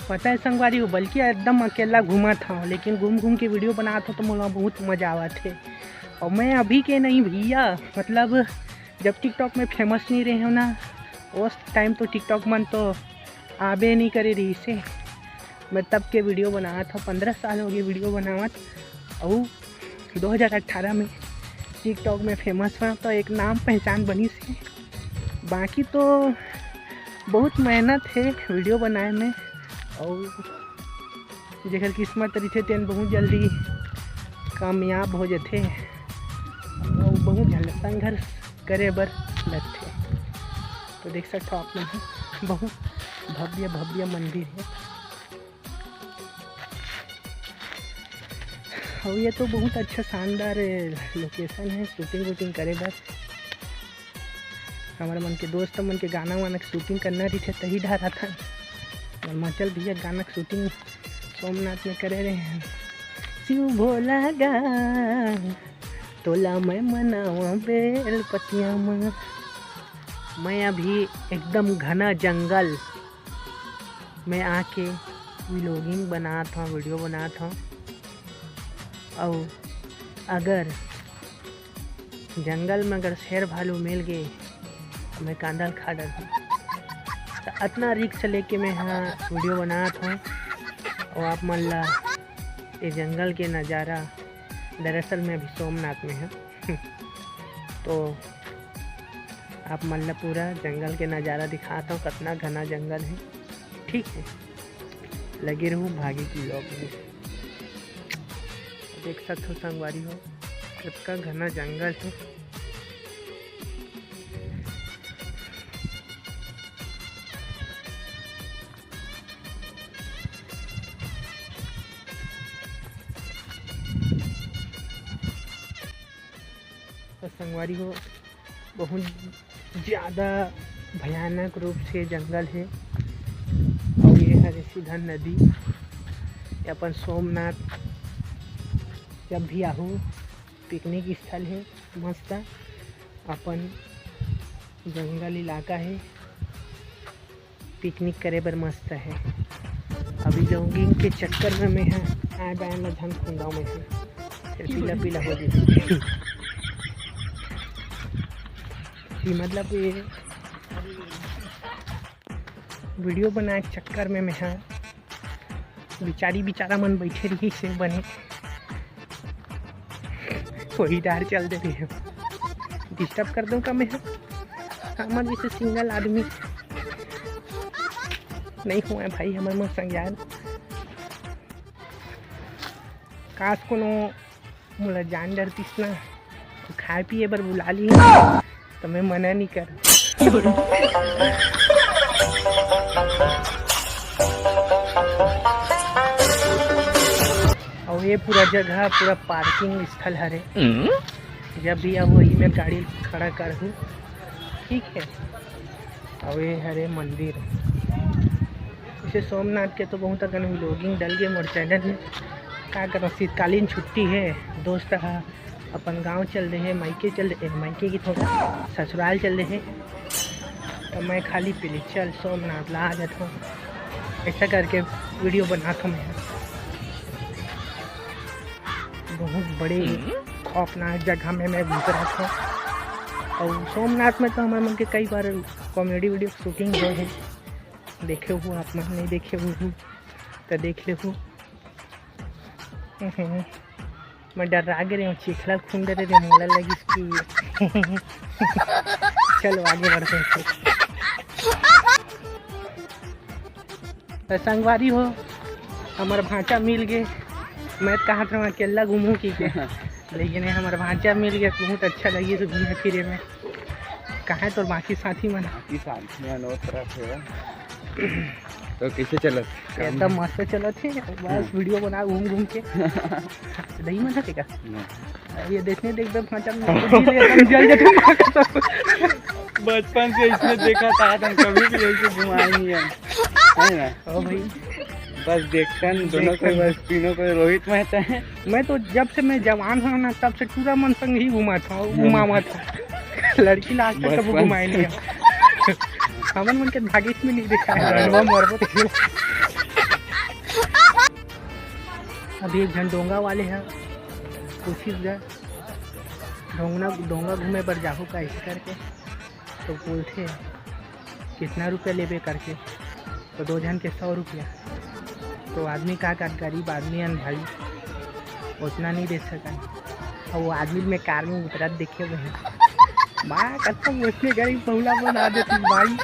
पता है संगवारी हो, बल्कि एकदम अकेला घूमा था, लेकिन घूम घूम के वीडियो बना था तो मुझे बहुत मज़ा आवा थे। और मैं अभी के नहीं भैया, मतलब जब टिकटॉक में फेमस नहीं रहे हो ना, उस टाइम तो टिकटॉक मन तो आबे नहीं करे रही से। मैं तब के वीडियो बनाया था, 15 साल हो गए वीडियो बनावत। और 2018 में टिकटॉक में फेमस हुआ तो एक नाम पहचान बनी से। बाकी तो बहुत मेहनत है वीडियो बनाए में, और जेकर किस्मत रही थे तेन बहुत जल्दी कामयाब हो जाते, और बहुत जल्द संघर्ष करे बर लगते। तो देख सकते हो आप लोग, बहुत भव्य भव्य मंदिर है। और ये तो बहुत अच्छा शानदार लोकेशन है शूटिंग वूटिंग करे बर। हमारे मन के दोस्त मन के गाना वाना की शूटिंग करना रही थे, तही ढारा था। और मचल भैया गाना की शूटिंग सोमनाथ में करे रहे हैं। शिव भोला गा तोला मैं मनावा बेल पतिया में। मैं अभी एकदम घना जंगल में आके व्लॉगिंग बना था, वीडियो बना था। और अगर जंगल में अगर शेर भालू मिल गए तो मैं कांदल खा डर। तो इतना रिक्स लेके मैं यहाँ वीडियो बनाया था। और आप मान ला ये जंगल के नज़ारा, दरअसल मैं अभी सोमनाथ में है तो आप मान ला पूरा जंगल के नज़ारा दिखाता हूँ, कितना घना जंगल है। ठीक है, लगे रहूँ भागी की व्लॉग में। देख सकते हो संगवारी हो, कितना घना जंगल है। तो संगवारी हो, बहुत ज़्यादा भयानक रूप से जंगल है। और ये है सीधा नदी। अपन सोमनाथ जब भी आहू पिकनिक स्थल है, मस्त अपन जंगल इलाका है, पिकनिक करे बर मस्त है। अभी जॉगिंग के चक्कर में मैं आए बाय में धन खुंदाव में है, फिर पीला पीला हो जाए। मतलब ये वीडियो बनाए चक्कर में मैं बेचारा मन बैठे रही से बने वही डार चल दे रही है। डिस्टर्ब कर दूँ का मैं? हमारे जैसे सिंगल आदमी नहीं हुआ है भाई, हमारे मन संज्ञान काश को मोला जान डरतीस ना, तो खाए पिए बर बुला ली तो मैं मना नहीं कर। और ये पूरा जगह पूरा पार्किंग स्थल हरे, जब भी अब वही में गाड़ी खड़ा कर हूँ। ठीक है, और ये हरे मंदिर इसे सोमनाथ के तो बहुत अगर व्लॉगिंग डल गए मोर चैनल में। क्या करो, शीतकालीन छुट्टी है, दोस्त अपन गांव चल रहे हैं, मायके चल रहे, मायके की थोड़ा ससुराल चल रहे हैं। तो मैं खाली पीली चल सोमनाथ ला आ जाता हूँ, ऐसा करके वीडियो बनाता हूँ मैं। बहुत बड़े खौफनाक जगह में मैं घूम रहा था। और सोमनाथ में तो हमारे मन के कई बार कॉमेडी वीडियो शूटिंग हुए हैं, देखे हो आप मन नहीं देखे हो तो देख ले हो। मैं डर आ गए हूँ, चिखला खुंड रहे मोला लगी इसकी। चलो आगे बढ़ते हैं। तो संगवारी हो, हमारा भांचा मिल गए। मैं कहा था मैं अकेला घूमूँ की क्या, लेकिन हमारा भांचा मिल गया, बहुत अच्छा लगी तो घूमे फिरे में। कहाँ है तो बाकी साथी मन? तो कैसे चला? एकदम मस्त चला थे, बस वीडियो बना घूम घूम के। नहीं मजा थे क्या? ये देखने देख दम भांचा बचपन से इसने देखा था, हम कभी भी ऐसे घुमाए नहीं है ना। ओ भाई बस देखकर दोनों को, बस तीनों को रोहित मेहता है। मैं तो जब से मैं जवान हुआ ना तब से पूरा मन संग ही घुमा था, घुमावा था। लड़की लास्ट तक कभी घुमाए नहीं। हमन मन के भाग्य में नहीं देखा है। अभी एक जन डोंगा वाले हैं, कोशिश गए डोंगा घूमे पर जाहू का ऐसे करके, तो बोलते कितना रुपया लेबे करके, तो 2 जन के 100 रुपया। तो आदमी का कर, गरीब आदमी है भाई, उतना नहीं दे सका। और वो आदमी में कार में उतरा देखे हुए हैं, माँ कसम उसने गरीब बहुला बना देती भाई।